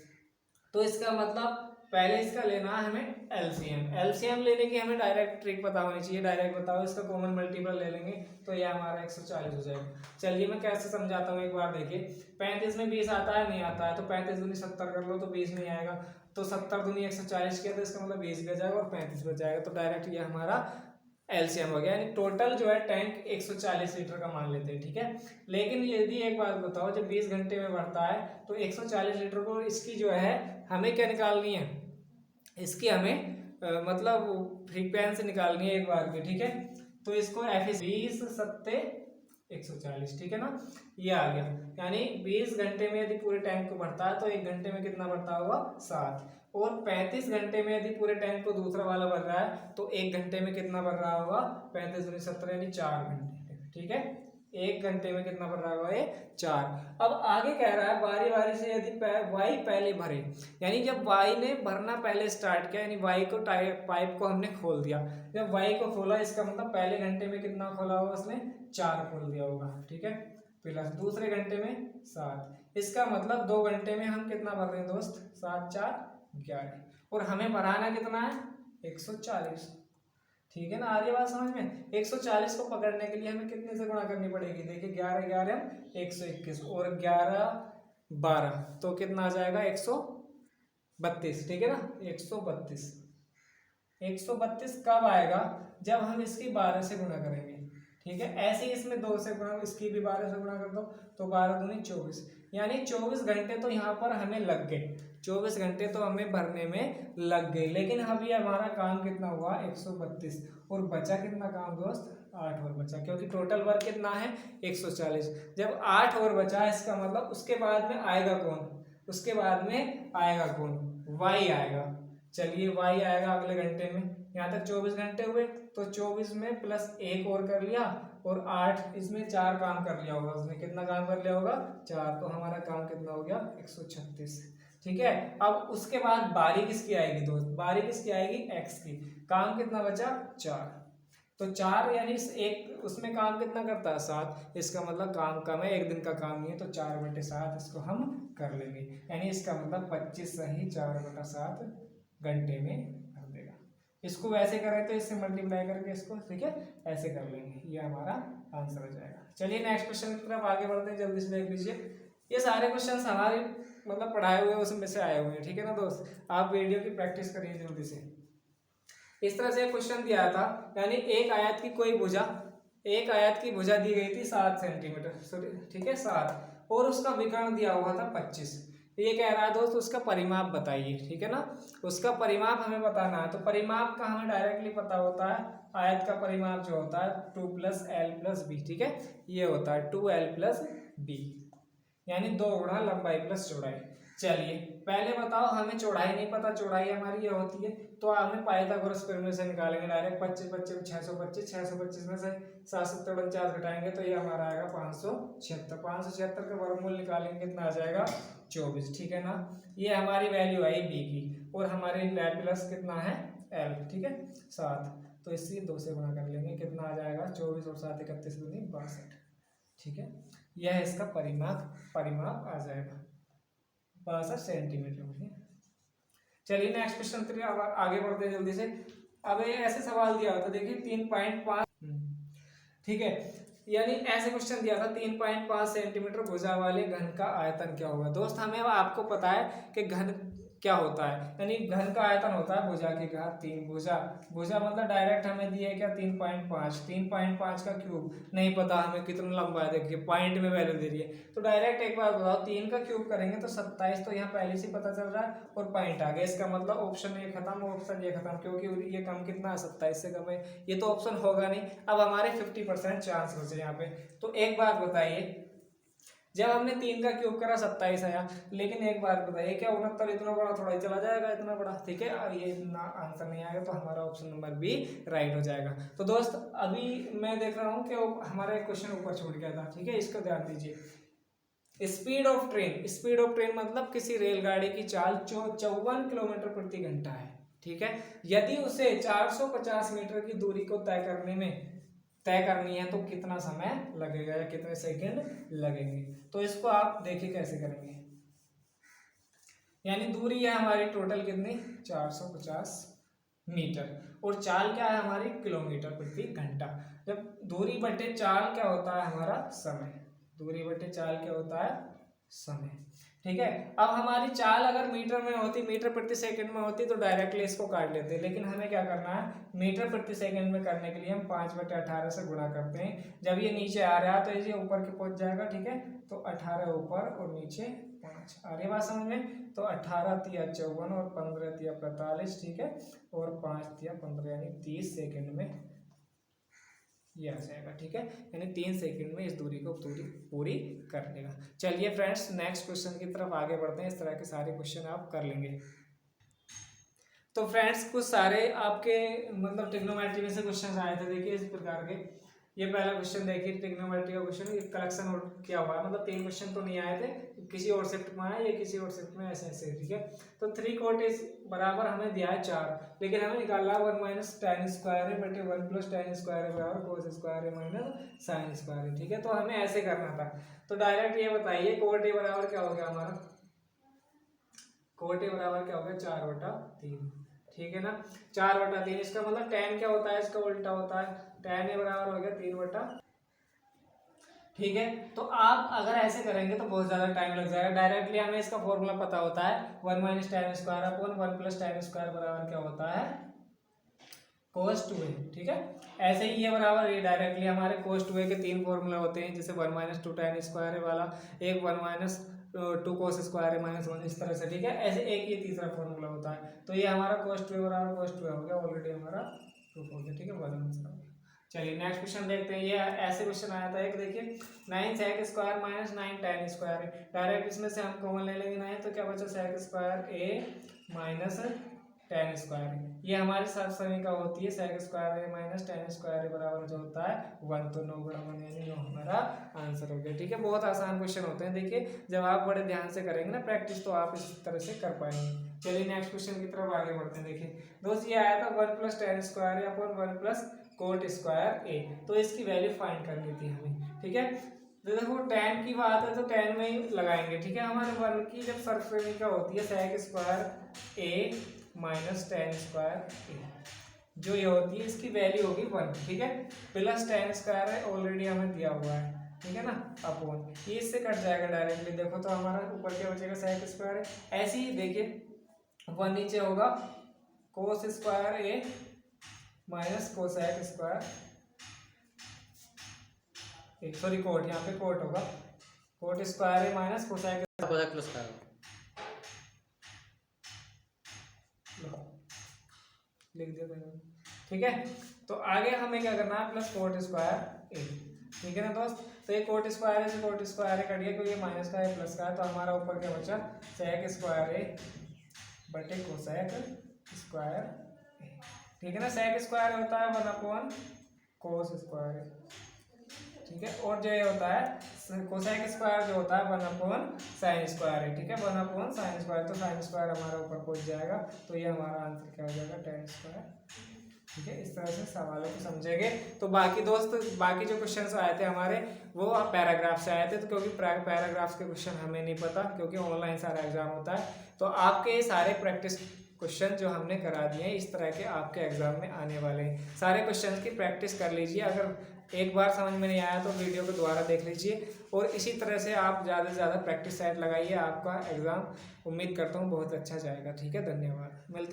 तो इसका मतलब पहले इसका लेना है हमें एलसीएम लेने की हमें डायरेक्ट ट्रिक पता होनी चाहिए। डायरेक्ट बताओ, इसका कॉमन मल्टीपल ले लेंगे तो ये हमारा 140 हो जाएगा। चलिए मैं कैसे समझाता हूँ, एक बार देखिए। 35 में 20 आता है, नहीं आता है, तो 35 दूनी 70 कर लो तो 20 नहीं आएगा, तो 70 दूनी 140 किया तो इसका मतलब 20 बच जाएगा और 35 बच जाएगा, तो डायरेक्ट ये हमारा एलसीएम हो गया। यानी टोटल जो है टैंक 140 लीटर का मान लेते हैं, ठीक है। लेकिन यदि एक बात बताओ, जब 20 घंटे में भरता है तो 140 लीटर को इसकी जो है हमें क्या निकालनी है, इसकी हमें मतलब फ्रीक्वेंसी निकालनी है एक बार की, ठीक है। तो इसको एफिशिएंसी 20 सत्ते 140, ठीक है ना, ये आ गया। यानी 20 घंटे में यदि पूरे टैंक को भरता है तो 1 घंटे में कितना भरता होगा 7, और 35 घंटे में यदि पूरे टैंक को दूसरा वाला भर रहा है तो 1 घंटे में कितना भर रहा होगा 35 दूनी 70 यानी 4 घंटे, ठीक है। 1 घंटे में कितना भर रहा होगा ये 4। अब आगे कह रहा है बारी बारी से यदि वाई पहले भरे, यानी जब वाई ने भरना पहले स्टार्ट किया, यानी वाई को पाइप को हमने खोल दिया। जब वाई को खोला इसका मतलब पहले घंटे में कितना खोला होगा उसने 4 खोल दिया होगा, ठीक है। प्लस दूसरे घंटे में 7, इसका मतलब 2 घंटे में हम कितना भर रहे हैं दोस्त 7 4 11, और हमें भराना कितना है 140, ठीक है ना। आगे बात समझ में। 140 को पकड़ने के लिए हमें कितने से गुणा करनी पड़ेगी, देखिए 11 11 121 और 11 12 तो कितना आ जाएगा 132, ठीक है ना। 132 कब आएगा, जब हम इसकी 12 से गुणा करेंगे, ठीक है। ऐसे ही इसमें 2 से गुणा, इसकी भी 12 से गुणा कर दो तो 12 दूनी 24, यानी 24 घंटे तो यहाँ पर हमें लग गए, 24 घंटे तो हमें भरने में लग गए। लेकिन अभी हमारा काम कितना हुआ 132, और बचा कितना काम दोस्त 8 और बचा, क्योंकि टोटल वर्क कितना है 140। जब 8 और बचा इसका मतलब उसके बाद में आएगा कौन, उसके बाद में आएगा कौन, वाई आएगा। चलिए वाई आएगा अगले घंटे में। यहाँ तक 24 घंटे हुए, तो 24 में प्लस 1 और कर लिया, और 8 इसमें 4 काम कर लिया होगा उसने, कितना काम कर लिया होगा 4, तो हमारा काम कितना हो गया 136, ठीक है। अब उसके बाद बारी किसकी आएगी दोस्त, बारी किसकी आएगी एक्स की। काम कितना बचा 4, तो 4 यानी एक उसमें काम कितना करता है 7, इसका मतलब काम कम है, एक दिन का काम नहीं है, तो 4/7 इसको हम कर लेंगे। यानी इसका मतलब 25 सही 4/7 घंटे में कर देगा, इसको वैसे करें तो इससे मल्टीप्लाई करके इसको, ठीक है, ऐसे कर लेंगे, ये हमारा आंसर हो जाएगा। चलिए नेक्स्ट क्वेश्चन की तरफ आगे बढ़ते हैं, जल्दी से देख लीजिए। ये सारे क्वेश्चन हमारे मतलब पढ़ाए हुए उसमें से आए हुए हैं, ठीक है ना दोस्त। आप वीडियो की प्रैक्टिस करिए जल्दी से। इस तरह से क्वेश्चन दिया था, यानी एक आयत की कोई भुजा, एक आयत की भुजा दी गई थी 7 सेंटीमीटर, सॉरी ठीक है 7, और उसका विकर्ण दिया हुआ था 25। ये कह रहा है दोस्त उसका परिमाप बताइए, ठीक है ना। उसका परिमाप हमें बताना है, तो परिमाप का हमें डायरेक्टली पता होता है, आयत का परिमाप जो होता है 2 + L + B, ठीक है, ये होता है 2L + B, यानी 2 गुणा लंबाई प्लस चौड़ाई। चलिए पहले बताओ, हमें चौड़ाई नहीं पता, चौड़ाई हमारी ये होती है, तो हमें पाइथागोरस प्रमेय से निकालेंगे डायरेक्ट। 25 25 625, 625 में से 749 घटाएंगे तो ये हमारा आएगा 576। 576 का वर्गमूल निकालेंगे, कितना आ जाएगा 24, ठीक है ना। ये हमारी वैल्यू आई बी की, और हमारी लैप्लास कितना है एल, ठीक है 7, तो इससे 2 से गुणा कर लेंगे, कितना आ जाएगा 24 और 7 31 दूनी 62, ठीक है। यह इसका परिमाप आ जाएगा 62 सेंटीमीटर। चलिए नेक्स्ट क्वेश्चन के लिए आगे बढ़ते हैं जल्दी से। अब ये ऐसे सवाल दिया होता, देखिए 3.5, ठीक है, यानी ऐसे क्वेश्चन दिया था 3.5 सेंटीमीटर भुजा वाले घन का आयतन क्या होगा। दोस्त हमें आपको पता है कि घन क्या होता है, यानी घन का आयतन होता है भुजा की घात 3। भुजा मतलब डायरेक्ट हमें दिया है क्या 3.5, 3.5 का क्यूब नहीं पता हमें कितना लंबा है, देखिए पॉइंट में वैल्यू दे रही है, तो डायरेक्ट एक बार बताओ 3 का क्यूब करेंगे तो 27, तो यहाँ पहले से पता चल रहा है, और पॉइंट आ गया, इसका मतलब ऑप्शन ये खत्म, ऑप्शन ये खत्म, क्योंकि ये कम कितना है 27 से कम है, ये तो ऑप्शन होगा नहीं। अब हमारे 50% चांस बचे यहाँ पे। तो एक बात बताइए, जब हमने 3 का क्यूब करा 27 आया, लेकिन एक बात बताइए क्या 69 इतना बड़ा थोड़ा ही चला जाएगा इतना बड़ा, ठीक है, और ये इतना आंसर नहीं आएगा, तो हमारा ऑप्शन नंबर बी राइट हो जाएगा। तो दोस्त अभी मैं देख रहा हूँ कि हमारा एक क्वेश्चन ऊपर छूट गया था, ठीक है, इसको ध्यान दीजिए। स्पीड ऑफ ट्रेन मतलब किसी रेलगाड़ी की चाल 54 किलोमीटर प्रति घंटा है, ठीक है। यदि उसे 450 मीटर की दूरी को तय करनी है तो कितना समय लगेगा या कितने सेकंड लगेंगे। तो इसको आप देखिए कैसे करेंगे, यानी दूरी है हमारी टोटल कितनी 450 मीटर, और चाल क्या है हमारी किलोमीटर प्रति घंटा। जब दूरी बटे चाल क्या होता है हमारा समय, दूरी बटे चाल क्या होता है समय, ठीक है। अब हमारी चाल अगर मीटर में होती, मीटर प्रति सेकंड में होती, तो डायरेक्टली इसको काट लेते, लेकिन हमें क्या करना है, मीटर प्रति सेकंड में करने के लिए हम 5/18 से गुणा करते हैं। जब ये नीचे आ रहा है तो ये ऊपर के पहुंच जाएगा, ठीक है, तो 18 ऊपर और नीचे 5, आ रही बात समझ में। तो 18 तिया 54 और 15 तिया 45, ठीक है, और 5 तिया 15, यानी 30 सेकंड में ये आ जाएगा, ठीक है, यानी 3 सेकंड में इस दूरी को पूरी कर लेगा। चलिए फ्रेंड्स नेक्स्ट क्वेश्चन की तरफ आगे बढ़ते हैं, इस तरह के सारे क्वेश्चन आप कर लेंगे। तो फ्रेंड्स कुछ सारे आपके मतलब ट्रिग्नोमेट्री में से क्वेश्चन आए थे, देखिए इस प्रकार के। ये पहला क्वेश्चन देखिए ट्रिग्नोमेट्री का क्वेश्चन, ये कलेक्शन किया हुआ है, मतलब 3 क्वेश्चन तो नहीं आए थे, किसी और शिफ्ट में आए, ये किसी और शिफ्ट में ऐसे, ठीक है। तो 3 कोट इज बराबर हमें दिया है 4, लेकिन हमें निकालना 1 - tan स्क्वायर है बटे 1 + tan स्क्वायर है बराबर cos स्क्वायर है - sin स्क्वायर है, ठीक है। तो हमें ऐसे करना था, तो डायरेक्ट ये बताइए कोट ए बराबर क्या हो गया हमारा, कोट ए बराबर क्या हो गया 4/3, ठीक है ना। 4/3, इसका मतलब tan क्या होता है, इसका उल्टा होता है, tan ए बराबर हो गया 3/, ठीक है। तो आप अगर ऐसे करेंगे तो बहुत ज़्यादा टाइम लग जाएगा। डायरेक्टली हमें इसका फॉर्मूला पता होता है 1 - tan square upon 1 + tan square बराबर क्या होता है cos 2a, ठीक है। ऐसे ही ये बराबर ये डायरेक्टली हमारे cos 2a के 3 फॉर्मूला होते हैं, जैसे 1 - 2 tan स्क्वायर वाला, एक 1 - 2 cos स्क्वायर -1, इस तरह से, ठीक है। ऐसे एक ये तीसरा फॉर्मूला होता है, तो ये हमारा cos 2a बराबर cos 2a हो गया, ऑलरेडी हमारा प्रूफ हो गया, ठीक है, 1 आंसर हो गया। चलिए नेक्स्ट क्वेश्चन देखते हैं। ये ऐसे क्वेश्चन आया था एक, देखिए 9 sec square - 9 tan square, direct इसमें से हम कॉमन ले लेंगे 9, तो क्या बचा sec square a - tan square, ये हमारी सब समीका होती है, sec square a - tan square बराबर जो होता है 1, तो 9/1 यानी 9 हमारा आंसर हो गया, ठीक है। बहुत आसान क्वेश्चन होते हैं, देखिए जब आप बड़े ध्यान से करेंगे ना प्रैक्टिस, तो आप इस तरह से कर पाएंगे। चलिए नेक्स्ट क्वेश्चन की तरफ आगे बढ़ते हैं। देखिए दोस्त ये आया था 1 + tan square upon 1 + cot square a, तो इसकी वैल्यू फाइंड करनी थी हमें, ठीक है। तो देखो tan की बात है तो tan में ही लगाएंगे, ठीक है। हमारे 1 की जब सर्वसमीका होती है sec square a - tan square a, जो ये होती है इसकी वैल्यू होगी 1, ठीक है। प्लस tan स्क्वायर है, ऑलरेडी हमें दिया हुआ है, ठीक है ना, अपॉन ये इससे कट जाएगा डायरेक्टली, देखो तो हमारा ऊपर क्या बचेगा sec स्क्वायर है। ऐसे ही देखिए 1 नीचे होगा cos square a minus cosec square, sorry cot, यहाँ पे कोट होगा, cot square a minus cosec plus का लिख दिया मैंने, ठीक है। तो आगे हमें क्या करना है, प्लस कोट स्क्वायर ए, ठीक है ना दोस्त। तो ये कोट स्क्वायर से कोट स्क्वायर ए कट गया क्योंकि ये माइनस का है प्लस का है, तो हमारा ऊपर क्या बचा सेक स्क्वायर ए बटे कोसेक स्क्वायर ए, ठीक है ना। सेक स्क्वायर होता है 1/, कोस स्क्वायर ए, ठीक है। और जो ये होता है कोसेक स्क्वायर जो होता है 1/, साइन स्क्वायर है, ठीक है, 1/, साइन स्क्वायर, तो साइन स्क्वायर हमारा ऊपर पहुंच जाएगा, तो ये हमारा आंसर क्या हो जाएगा tan स्क्वायर, ठीक है। इस तरह से सवालों को समझेंगे। तो बाकी दोस्त बाकी जो क्वेश्चंस आए थे हमारे वो पैराग्राफ से आए थे, तो क्योंकि पैराग्राफ्स के क्वेश्चन हमें नहीं पता क्योंकि ऑनलाइन सारा एग्जाम होता है, तो आपके ये सारे प्रैक्टिस क्वेश्चन जो हमने करा दिए हैं इस तरह के आपके एग्जाम में आने वाले हैं। सारे क्वेश्चन की प्रैक्टिस कर लीजिए, अगर एक बार समझ में नहीं आया तो वीडियो को दोबारा देख लीजिए, और इसी तरह से आप ज़्यादा से ज़्यादा प्रैक्टिस सेट लगाइए, आपका एग्ज़ाम उम्मीद करता हूँ बहुत अच्छा जाएगा, ठीक है। धन्यवाद, मिलते